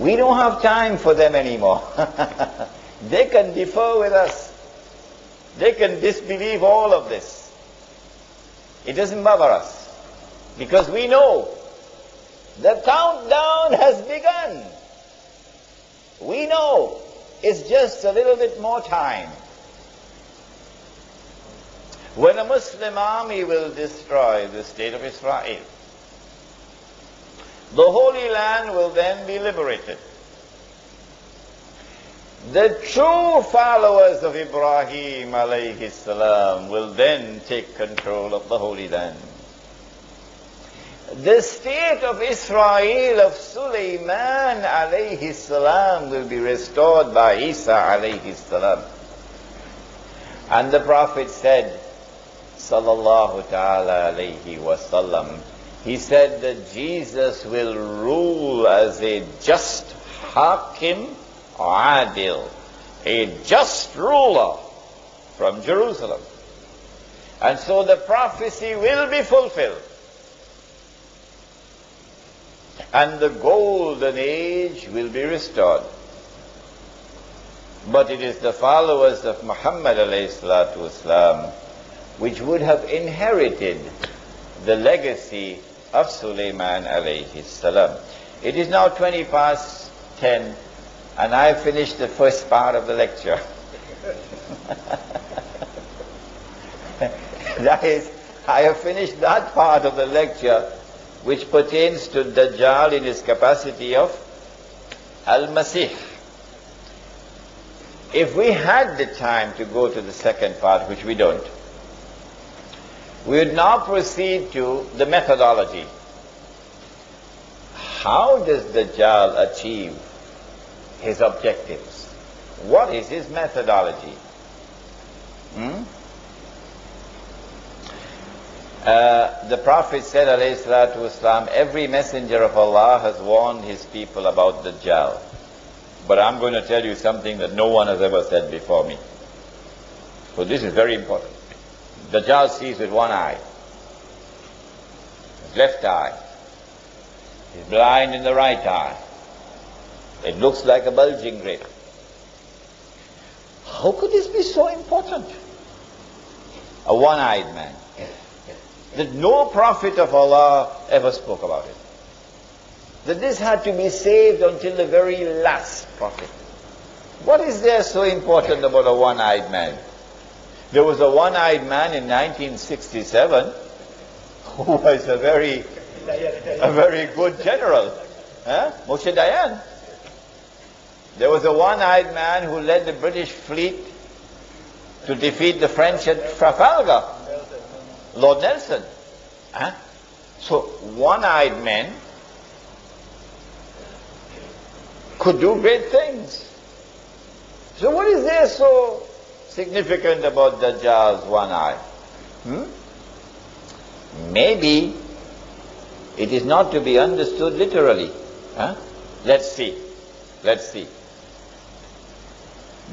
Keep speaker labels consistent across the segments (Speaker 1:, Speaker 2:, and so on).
Speaker 1: We don't have time for them anymore. They can differ with us. They can disbelieve all of this. It doesn't bother us. Because we know the countdown has begun. We know it's just a little bit more time. When a Muslim army will destroy the state of Israel, the Holy Land will then be liberated. The true followers of Ibrahim alayhi salam will then take control of the Holy Land. The state of Israel of Sulaiman alayhi salam will be restored by Isa alayhi salam. And the Prophet said, sallallahu ta'ala alayhi wasallam, he said that Jesus will rule as a just hakim adil, a just ruler from Jerusalem. And so the prophecy will be fulfilled. And the golden age will be restored. But it is the followers of Muhammad alayhi salatu wasalam which would have inherited the legacy of Sulaiman alayhi salam. It is now 10:20, and I have finished the first part of the lecture. That is, I have finished that part of the lecture which pertains to Dajjal in his capacity of Al-Masih. If we had the time to go to the second part, which we don't, we would now proceed to the methodology. How does Dajjal achieve his objectives? What is his methodology? The Prophet said, alayhi salatu wasalam, every messenger of Allah has warned his people about Dajjal. But I'm going to tell you something that no one has ever said before me. So this is very important. Dajjal sees with one eye, his left eye. He's blind in the right eye. It looks like a bulging grape. How could this be so important? A one-eyed man. That no prophet of Allah ever spoke about it. That this had to be saved until the very last prophet. What is there so important about a one-eyed man? There was a one-eyed man in 1967 who was a very good general. Moshe Dayan. There was a one-eyed man who led the British fleet to defeat the French at Trafalgar. Lord Nelson. So one-eyed men could do great things. So what is there so significant about Dajjal's one eye? Maybe it is not to be understood literally. Let's see.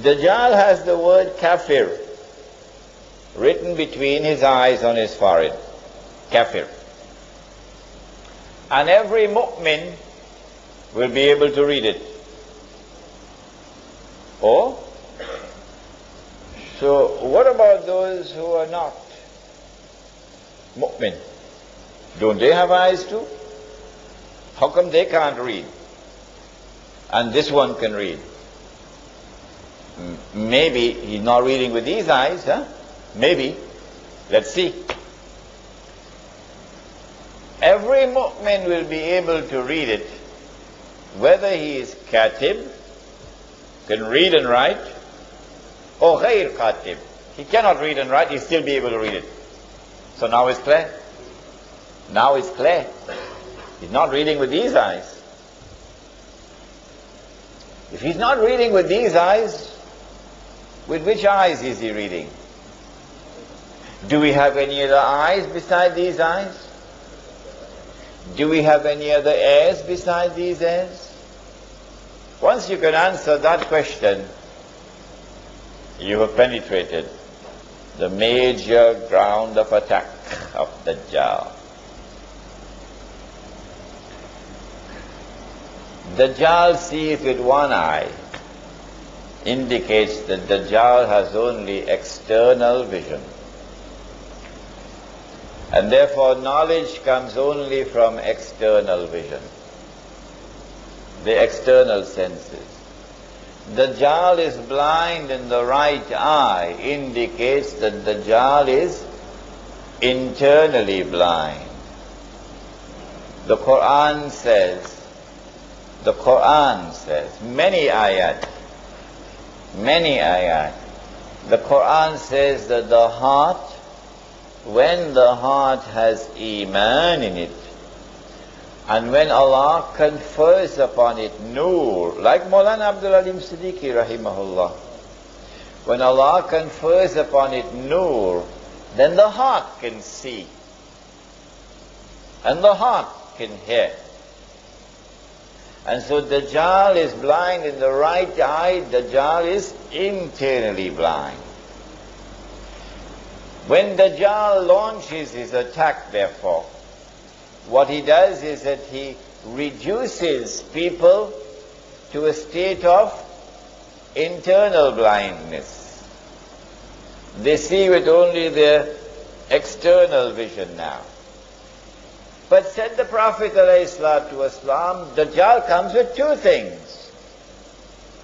Speaker 1: Dajjal has the word kafir written between his eyes on his forehead. Kafir. And every mu'min will be able to read it. Oh? So what about those who are not mu'min? Don't they have eyes too? How come they can't read? And this one can read. Maybe he's not reading with these eyes, Maybe. Let's see. Every mu'min will be able to read it, whether he is katib, can read and write, or ghair katib. He cannot read and write, he'll still be able to read it. So now it's clear. Now it's clear. He's not reading with these eyes. If he's not reading with these eyes, with which eyes is he reading? Do we have any other eyes beside these eyes? Do we have any other ears beside these ears? Once you can answer that question, you have penetrated the major ground of attack of Dajjal. Dajjal sees with one eye indicates that Dajjal has only external vision. And therefore knowledge comes only from external vision, the external senses. Dajjal is blind in the right eye indicates that Dajjal is internally blind. The Quran says, many ayat, the Quran says that the heart, when the heart has Iman in it, and when Allah confers upon it Nur, like Mawlana Abdul Alim Siddiqui rahimahullah, when Allah confers upon it Nur, then the heart can see, and the heart can hear. And so Dajjal is blind in the right eye, Dajjal is internally blind. When Dajjal launches his attack, therefore, what he does is that he reduces people to a state of internal blindness. They see with only their external vision now. But said the Prophet ﷺ, Dajjal comes with two things.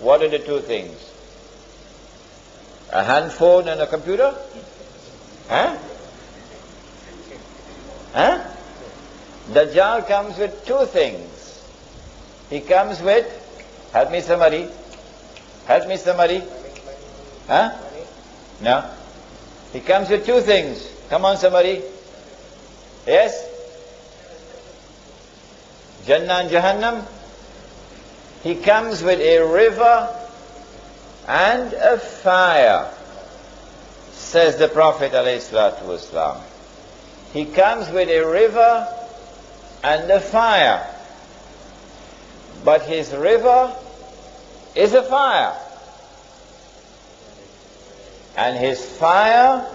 Speaker 1: What are the two things? A handphone and a computer? Huh? Huh? Dajjal comes with two things. He comes with, help me somebody. Huh? No. He comes with two things. Come on somebody. Yes? Jannah and Jahannam. He comes with a river and a fire, says the Prophet ﷺ. He comes with a river and a fire. But his river is a fire. And his fire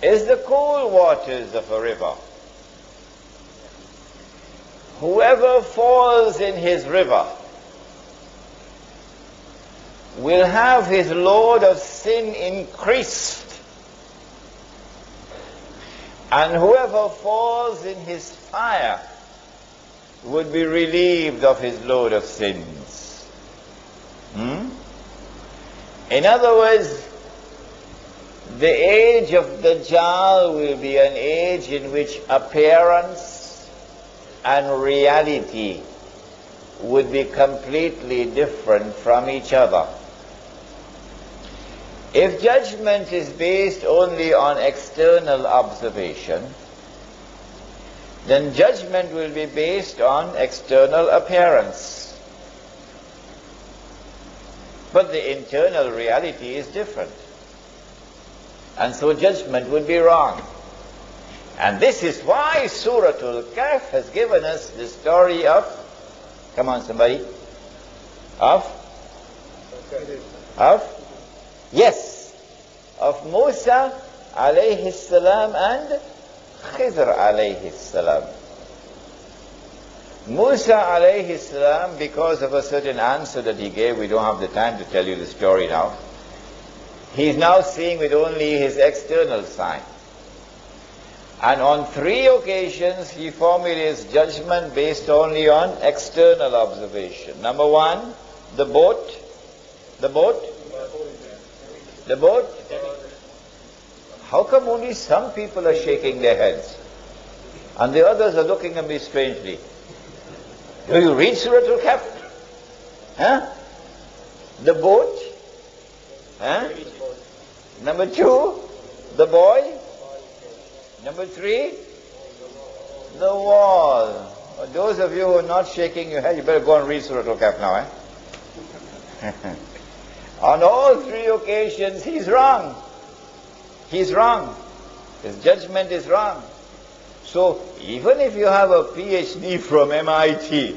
Speaker 1: is the cool waters of a river. Whoever falls in his river will have his load of sin increased. And whoever falls in his fire would be relieved of his load of sins. In other words, the age of Dajjal will be an age in which appearance and reality would be completely different from each other. If judgment is based only on external observation, then judgment will be based on external appearance. But the internal reality is different. And so judgment would be wrong. And this is why Surah Al-Kahf has given us the story of, come on somebody, of Musa alayhi salam and Khidr alayhi salam. Musa alayhi salam, because of a certain answer that he gave, we don't have the time to tell you the story now. He's now seeing with only his external sight. And on 3 occasions he formulates judgment based only on external observation. Number 1, the boat. How come only some people are shaking their heads and the others are looking at me strangely? Do you read Surah Al-Kahf? Huh? The boat. Huh? Number 2, the boy. Number 3, the wall. Those of you who are not shaking your head, you better go and read Surah Al-Kahf now, On all 3 occasions, he's wrong. He's wrong. His judgment is wrong. So, even if you have a PhD from MIT,